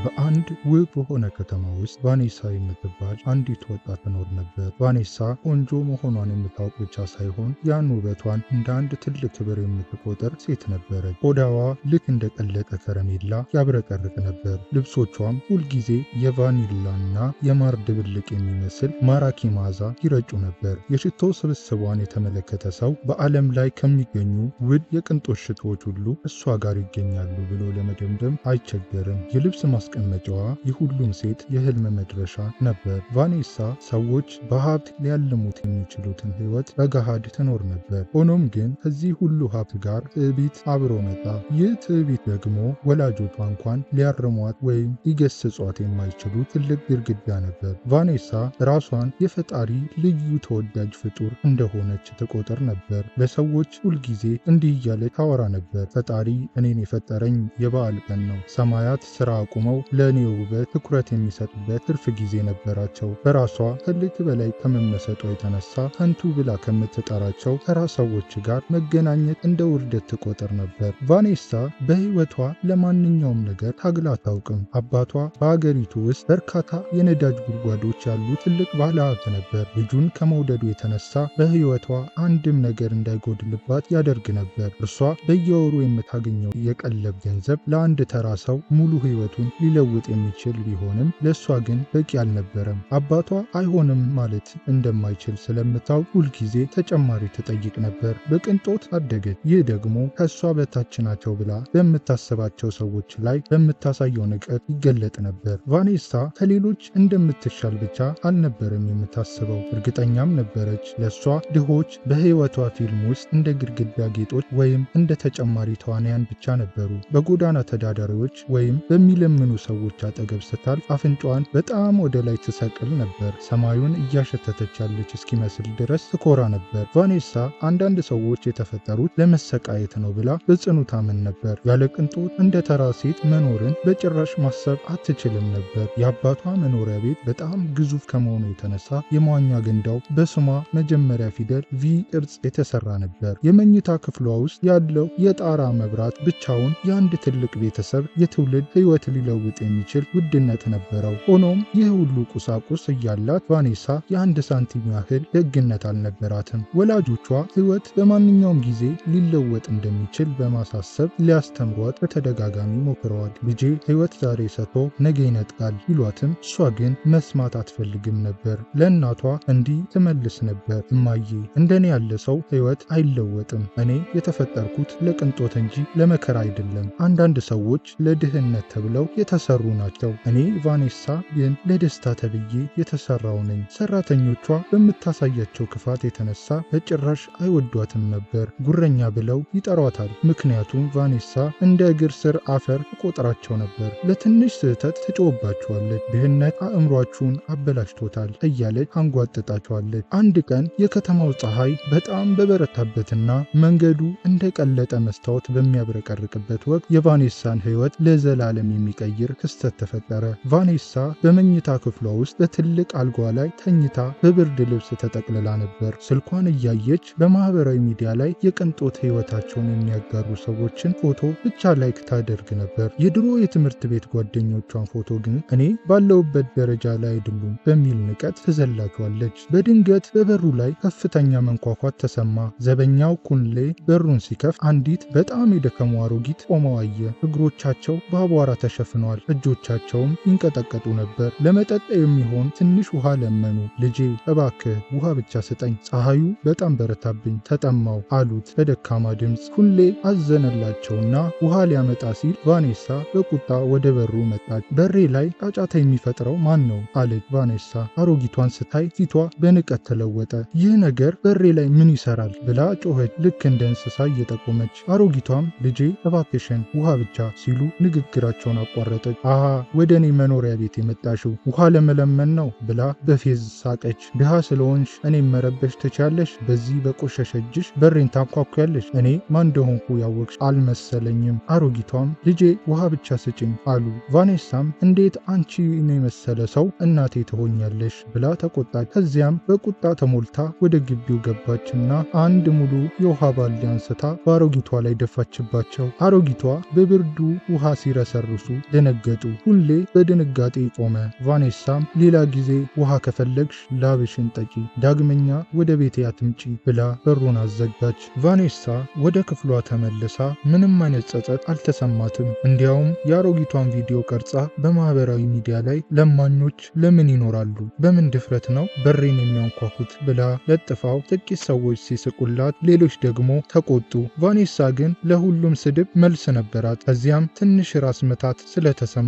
በአንድ ውብ በሆነ ከተማ ውስጥ ቫኔሳ የምትባል አንዲት ወጣት ትኖር ነበር። ቫኔሳ ቆንጆ መሆኗን የምታውቅ ብቻ ሳይሆን ያን ውበቷን እንደ አንድ ትልቅ ክብር የምትቆጥር ሴት ነበረች። ቆዳዋ ልክ እንደ ቀለጠ ከረሜላ ያብረቀርቅ ነበር። ልብሶቿም ሁልጊዜ የቫኒላና የማር ድብልቅ የሚመስል ማራኪ መዓዛ ይረጩ ነበር። የሽቶ ስብስቧን የተመለከተ ሰው በዓለም ላይ ከሚገኙ ውድ የቅንጦት ሽቶዎች ሁሉ እሷ ጋር ይገኛሉ ብሎ ለመደምደም አይቸገርም። የልብስ ማስቀመጫዋ የሁሉም ሴት የህልም መድረሻ ነበር። ቫኔሳ ሰዎች በሀብት ሊያልሙት የሚችሉትን ህይወት በገሃድ ትኖር ነበር። ሆኖም ግን ከዚህ ሁሉ ሀብት ጋር ትዕቢት አብሮ መጣ። ይህ ትዕቢት ደግሞ ወላጆቿ እንኳን ሊያርሟት ወይም ሊገስጿት የማይችሉ ትልቅ ግድግዳ ነበር። ቫኔሳ ራሷን የፈጣሪ ልዩ ተወዳጅ ፍጡር እንደሆነች ትቆጥር ነበር። ለሰዎች ሁልጊዜ እንዲህ እያለች ታወራ ነበር። ፈጣሪ እኔን የፈጠረኝ የበዓል ቀን ነው። ሰማያት ስራ አቁመው ለእኔ ውበት ትኩረት የሚሰጡበት ትርፍ ጊዜ ነበራቸው። በራሷ ከልክ በላይ ከመመሰጧ የተነሳ ከንቱ ብላ ከምትጠራቸው ተራ ሰዎች ጋር መገናኘት እንደ ውርደት ትቆጥር ነበር። ቫኔሳ በህይወቷ ለማንኛውም ነገር ታግላ አታውቅም። አባቷ በአገሪቱ ውስጥ በርካታ የነዳጅ ጉድጓዶች ያሉ ትልቅ ባለሀብት ነበር። ልጁን ከመውደዱ የተነሳ በህይወቷ አንድም ነገር እንዳይጎድልባት ያደርግ ነበር። እርሷ በየወሩ የምታገኘው የቀለብ ገንዘብ ለአንድ ተራ ሰው ሙሉ ህይወቱን ሊለውጥ የሚችል ቢሆንም ለእሷ ግን በቂ አልነበረም። አባቷ አይሆንም ማለት እንደማይችል ስለምታውቅ ሁልጊዜ ተጨማሪ ትጠይቅ ነበር። በቅንጦት አደገች። ይህ ደግሞ ከእሷ በታች ናቸው ብላ በምታስባቸው ሰዎች ላይ በምታሳየው ንቀት ይገለጥ ነበር። ቫኔሳ ከሌሎች እንደምትሻል ብቻ አልነበረም የምታስበው፣ እርግጠኛም ነበረች። ለእሷ ድሆች በህይወቷ ፊልም ውስጥ እንደ ግድግዳ ጌጦች ወይም እንደ ተጨማሪ ተዋናያን ብቻ ነበሩ። በጎዳና ተዳዳሪዎች ወይም በሚለምኑ ሰዎች አጠገብ ስታልፍ አፍንጫዋን በጣም ወደ ላይ ትሰቅል ነበር። ሰማዩን እያሸተተች ያለች እስኪመስል ድረስ ትኮራ ነበር። ቫኔሳ አንዳንድ ሰዎች የተፈጠሩት ለመሰቃየት ነው ብላ በጽኑ ታምን ነበር። ያለ ቅንጦት እንደ ተራ ሴት መኖርን በጭራሽ ማሰብ አትችልም ነበር። የአባቷ መኖሪያ ቤት በጣም ግዙፍ ከመሆኑ የተነሳ የመዋኛ ገንዳው በስሟ መጀመሪያ ፊደል ቪ ቅርጽ የተሰራ ነበር። የመኝታ ክፍሏ ውስጥ ያለው የጣራ መብራት ብቻውን የአንድ ትልቅ ቤተሰብ የትውልድ ህይወት ሊለውጥ የሚችል ውድነት ነበረው። ሆኖም ይህ ሁሉ ቁሳቁስ እያላት ቫኔሳ የአንድ ሳንቲም ያህል ደግነት አልነበራትም። ወላጆቿ ህይወት በማንኛውም ጊዜ ሊለወጥ እንደሚችል በማሳሰብ ሊያስተምሯት በተደጋጋሚ ሞክረዋል። ልጄ ህይወት ዛሬ ሰጥቶ ነገ ይነጥቃል ይሏትም እሷ ግን መስማት አትፈልግም ነበር። ለእናቷ እንዲህ ትመልስ ነበር፣ እማዬ እንደኔ ያለ ሰው ህይወት አይለወጥም። እኔ የተፈጠርኩት ለቅንጦት እንጂ ለመከራ አይደለም። አንዳንድ ሰዎች ለድህነት ተብለው የተሰሩ ናቸው። እኔ ቫኔሳ ግን ለደስታ ተብዬ የተሰራው ነኝ። ሰራተኞቿ በምታሳያቸው ክፋት የተነሳ በጭራሽ አይወዷትም ነበር። ጉረኛ ብለው ይጠሯታል። ምክንያቱም ቫኔሳ እንደ እግር ስር አፈር ትቆጥራቸው ነበር። ለትንሽ ስህተት ትጮህባቸዋለች። ድህነት አእምሯችሁን አበላሽቶታል እያለች አንጓጥጣቸዋለች። አንድ ቀን የከተማው ፀሐይ በጣም በበረታበትና መንገዱ እንደ ቀለጠ መስታወት በሚያብረቀርቅበት ወቅት የቫኔሳን ህይወት ለዘላለም የሚቀይር ክስተት ተፈጠረ። ቫኔሳ በመኝታ ክፍሏ ውስጥ በትልቅ አልጓ ላይ ተኝታ በብርድ ልብስ ተጠቅልላ ነበር። ስልኳን እያየች በማህበራዊ ሚዲያ ላይ የቅንጦት ህይወታቸውን የሚያጋሩ ሰዎችን ፎቶ ብቻ ላይክ ታደርግ ነበር። የድሮ የትምህርት ቤት ጓደኞቿን ፎቶ ግን እኔ ባለውበት ደረጃ ላይ አይደሉም በሚል ንቀት ትዘላቸዋለች። በድንገት በበሩ ላይ ከፍተኛ መንኳኳት ተሰማ። ዘበኛው ኩንሌ በሩን ሲከፍት አንዲት በጣም የደከሙ አሮጊት ቆመው አየ። እግሮቻቸው በአቧራ ተሸፍነዋል፣ እጆቻቸውም ይንቀጠቀጡ ነበር። ለመጠጥ የሚሆን ትንሽ ውሃ ለመኑ። ልጄ እባክህ ውሃ ብቻ ስጠኝ፣ ፀሐዩ በጣም በረታብኝ፣ ተጠማው አሉት በደካማ ድምፅ። ኩንሌ አዘነላቸውና ውሃ ሊያመጣ ሲል ቫኔሳ በቁጣ ወደ በሩ መጣች። በሬ ላይ ጫጫታ የሚፈጥረው ማን ነው አለች ቫኔሳ። አሮጊቷን ስታይ ፊቷ በንቀት ተለወጠ። ይህ ነገር በሬ ላይ ምን ይሰራል ብላ ጮኸች፣ ልክ እንደ እንስሳ እየጠቆመች። አሮጊቷም ልጄ እባክሽን ውሃ ብቻ ሲሉ ንግግራቸውን አቋረጠች። አሃ ወደ እኔ መኖሪያ ቤት የመጣሽው ውሃ ለመለመን ነው ብላ በፌዝ ሳቀች። ድሃ ስለሆንሽ እኔም መረበሽ ትቻለሽ? በዚህ በቆሸሸ እጅሽ በሬን ታንኳኳያለሽ? እኔ ማን እንደሆንኩ ያወቅሽ አልመሰለኝም። አሮጊቷም ልጄ ውሃ ብቻ ስጭኝ አሉ። ቫኔሳም እንዴት አንቺ የመሰለ ሰው እናቴ ትሆኛለሽ ብላ ተቆጣች። ከዚያም በቁጣ ተሞልታ ወደ ግቢው ገባችና አንድ ሙሉ የውሃ ባልዲ አንስታ በአሮጊቷ ላይ ደፋችባቸው። አሮጊቷ በብርዱ ውሃ ሲረሰርሱ ደነገጡ። ደነገጡ። ሁሌ በድንጋጤ ቆመ። ቫኔሳም ሌላ ጊዜ ውሃ ከፈለግሽ ላብሽን ጠጪ፣ ዳግመኛ ወደ ቤቴ አትምጪ ብላ በሩን አዘጋች። ቫኔሳ ወደ ክፍሏ ተመልሳ ምንም አይነት ጸጸት አልተሰማትም። እንዲያውም የአሮጊቷን ቪዲዮ ቀርጻ በማህበራዊ ሚዲያ ላይ ለማኞች ለምን ይኖራሉ? በምን ድፍረት ነው በሬን የሚያንኳኩት? ብላ ለጥፋው። ጥቂት ሰዎች ሲስቁላት፣ ሌሎች ደግሞ ተቆጡ። ቫኔሳ ግን ለሁሉም ስድብ መልስ ነበራት። ከዚያም ትንሽ ራስ ምታት ስለተሰማት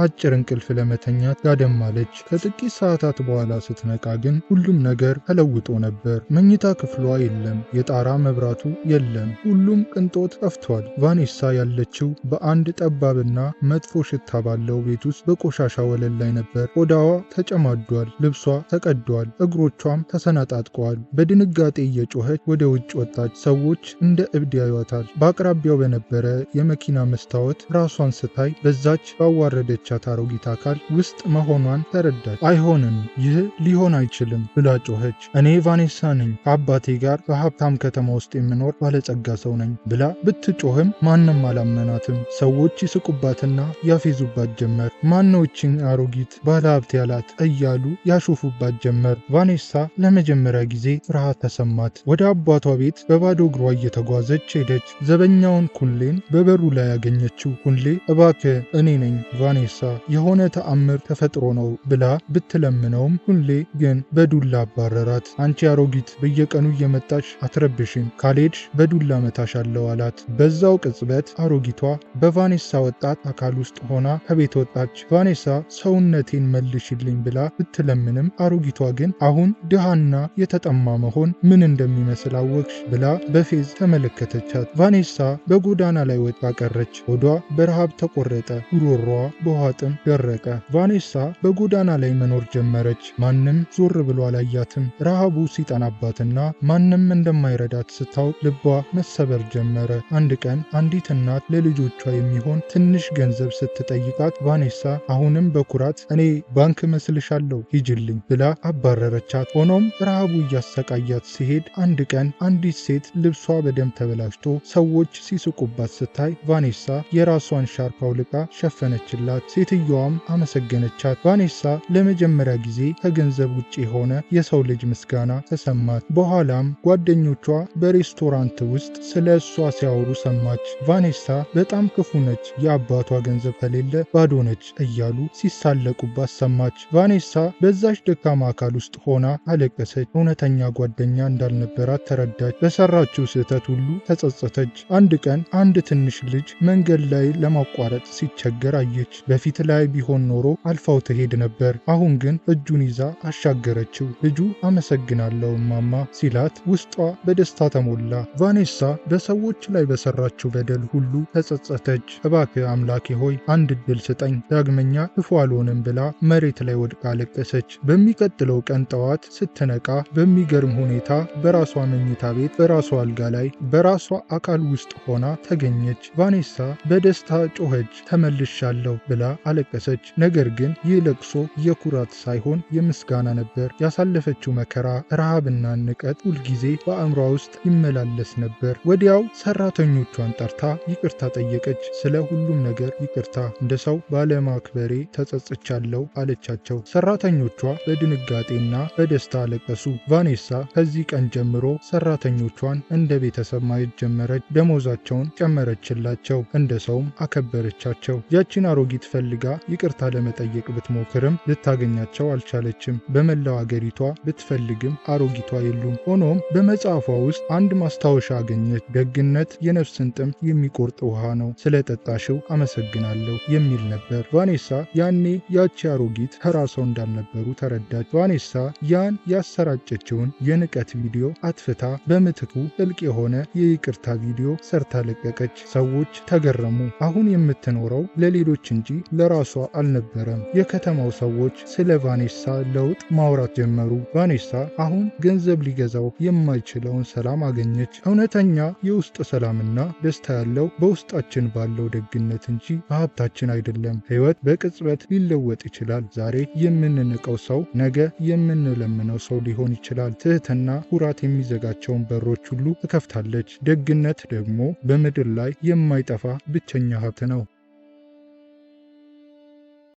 አጭር እንቅልፍ ለመተኛት ጋደማለች። ከጥቂት ሰዓታት በኋላ ስትነቃ ግን ሁሉም ነገር ተለውጦ ነበር። መኝታ ክፍሏ የለም፣ የጣራ መብራቱ የለም፣ ሁሉም ቅንጦት ጠፍቷል። ቫኔሳ ያለችው በአንድ ጠባብና መጥፎ ሽታ ባለው ቤት ውስጥ በቆሻሻ ወለል ላይ ነበር። ቆዳዋ ተጨማዷል፣ ልብሷ ተቀዷል፣ እግሮቿም ተሰነጣጥቀዋል። በድንጋጤ እየጮኸች ወደ ውጭ ወጣች። ሰዎች እንደ እብድ ያዩታል። በአቅራቢያው በነበረ የመኪና መስታወት ራሷን ስታይ በዛች ባዋረደቻት አሮጊት አካል ውስጥ መሆኗን ተረዳች። አይሆንም፣ ይህ ሊሆን አይችልም ብላ ጮኸች። እኔ ቫኔሳ ነኝ፣ ከአባቴ ጋር በሀብታም ከተማ ውስጥ የምኖር ባለጸጋ ሰው ነኝ ብላ ብትጮህም ማንም አላመናትም። ሰዎች ይስቁባትና ያፌዙባት ጀመር። ማነዎችን አሮጊት ባለሀብት ያላት እያሉ ያሾፉባት ጀመር። ቫኔሳ ለመጀመሪያ ጊዜ ፍርሃት ተሰማት። ወደ አባቷ ቤት በባዶ እግሯ እየተጓዘች ሄደች። ዘበኛውን ኩንሌን በበሩ ላይ ያገኘችው። ኩንሌ እባክህ እኔ ነኝ ቫኔሳ፣ የሆነ ተአምር ተፈጥሮ ነው ብላ ብትለምነውም ኩንሌ ግን በዱላ አባረራት። አንቺ አሮጊት በየቀኑ እየመጣሽ አትረብሽኝ፣ ካልሄድሽ በዱላ መታሻለሁ አላት። በዛው ቅጽበት አሮጊቷ በቫኔሳ ወጣት አካል ውስጥ ሆና ከቤት ወጣች። ቫኔሳ ሰውነቴን መልሽልኝ ብላ ብትለምንም አሮጊቷ ግን አሁን ድሃና የተጠማ መሆን ምን እንደሚመስል አወቅሽ ብላ በፌዝ ተመለከተቻት። ቫኔሳ በጎዳና ላይ ወጣ ቀረች። ሆዷ በረሃብ ተቆረጠ፣ ጉሮሮዋ በውሃ ጥም ደረቀ። ቫኔሳ በጎዳና ላይ መኖር ጀመረች። ማንም ዞር ብሎ አላያትም። ረሃቡ ሲጠናባትና ማንም እንደማይረዳት ስታውቅ ልቧ መሰበር ጀመረ። አንድ ቀን አንዲት እናት ለልጆቿ የሚሆን ትንሽ ገንዘብ ስትጠይቃት ቫኔሳ አሁንም በኩራት እኔ ባንክ መስልሻለሁ ሂጅልኝ ብላ አባረረቻት። ሆኖም ረሃቡ እያሰቃያት ሲሄድ አንድ ቀን አንዲት ሴት ልብሷ በደም ተበላሽቶ ሰዎች ሲስቁባት ስታይ ቫኔሳ የራሷን ሻርፕ አውልቃ ሸፈነችላት። ሴትየዋም አመሰገነቻት። ቫኔሳ ለመጀመሪያ ጊዜ ከገንዘብ ውጭ የሆነ የሰው ልጅ ምስጋና ተሰማት። በኋላም ጓደኞቿ በሬስቶራንት ውስጥ ስለ እሷ ሲያወሩ ሰማች። ቫኔሳ በጣም ክፉ ነች፣ የአባቷ ገንዘብ ከሌለ ባዶ ነች እያሉ ሲሳለቁባት ሰማች። ቫኔሳ በዛች ደካማ አካል ውስጥ ሆና አለቀሰች። እውነተኛ ጓደኛ እንዳልነበራት ተረዳች። በሰራችው ስህተት ሁሉ ተጸጸተች። አንድ ቀን አንድ ትንሽ ልጅ መንገድ ላይ ለማቋረጥ ሲቸገር አየች። በፊት ላይ ቢሆን ኖሮ አልፋው ትሄድ ነበር። አሁን ግን እጁን ይዛ አሻገረችው። ልጁ አመሰግናለሁ ማማ ሲላት ውስጧ በደስታ ተሞላ። ቫኔሳ በሰዎች ላይ በሰራችው በደል ሁሉ ተጸጸተች። እባክህ አምላኬ ሆይ አንድ ዕድል ስጠኝ፣ ዳግመኛ ክፉ አልሆንም ብላ መሬት ላይ ወድቃ አለቀሰች። በሚቀጥለው ቀን ጠዋት ስትነቃ በሚገርም ሁኔታ በራሷ መኝታ ቤት በራሷ አልጋ ላይ በራሷ አካል ውስጥ ሆና ተገኘች። ቫኔሳ በደስታ ጮኸች፣ ተመልሻለሁ ብላ አለቀሰች። ነገር ግን ይህ ለቅሶ የኩራት ሳይሆን የምስጋና ነበር። ያሳለፈችው መከራ፣ ረሃብና ንቀት ሁልጊዜ በአእምሯ ውስጥ ይመላለስ ነበር። ወዲያው ሰራተኞቿን ጠርታ ይቅርታ ጠየቀች። ስለ ሁሉም ነገር ይቅርታ፣ እንደ ሰው ባለማክበሬ ተጸጽቻለሁ አለቻቸው። ሰራተኞቿ በድንጋጤና በደስታ አለቀሱ። ቫኔሳ ከዚህ ቀን ጀምሮ ሰራተኞቿን እንደ ቤተሰብ ማየት ጀመረች። ደሞዛቸውን ጨመረችላቸው፣ እንደ ሰውም አከበረቻቸው። ያቺን አሮጊት ፈልጋ ይቅርታ ለመጠየቅ ብትሞክርም ልታገኛቸው አልቻለችም። በመላው አገሪቷ ብትፈልግም አሮጊቷ የሉም። ሆኖም በመጽሐፏ ውስጥ አንድ ማስታወሻ አገኘች። ደግነት የነፍስን ጥም የሚቆርጥ ውሃ ነው፣ ስለጠጣሽው አመሰግናለሁ የሚል ነበር። ቫኔሳ ያኔ ያቺ አሮጊት ተራ ሰው እንዳልነበሩ ተረዳች። ቫኔሳ ያን ያሰራጨችውን የንቀት ቪዲዮ አጥፍታ በምትኩ ጥልቅ የሆነ የይቅርታ ቪዲዮ ሰርታ ለቀቀች። ሰዎች ተገረሙ። አሁን የምትኖረው ለሌሎች እንጂ ለራሷ አልነበረም። የከተማው ሰዎች ስለ ቫኔሳ ለውጥ ማውራት ጀመሩ። ቫኔሳ አሁን ገንዘብ ሊገዛው የማይችለውን ሰላም አገኘች። እውነተኛ የውስጥ ሰላምና ደስታ ያለው በውስጣችን ባለው ደግነት እንጂ በሀብታችን አይደለም። ሕይወት በቅጽበት ሊለወጥ ይችላል። ዛሬ የምንንቀው ሰው ነገ የምንለምነው ሰው ሊሆን ይችላል። ትህትና ኩራት የሚዘጋቸውን በሮች ሁሉ ትከፍታለች። ደግነት ደግሞ በምድር ላይ የማይጠፋ ብቸኛ ሀብት ነው።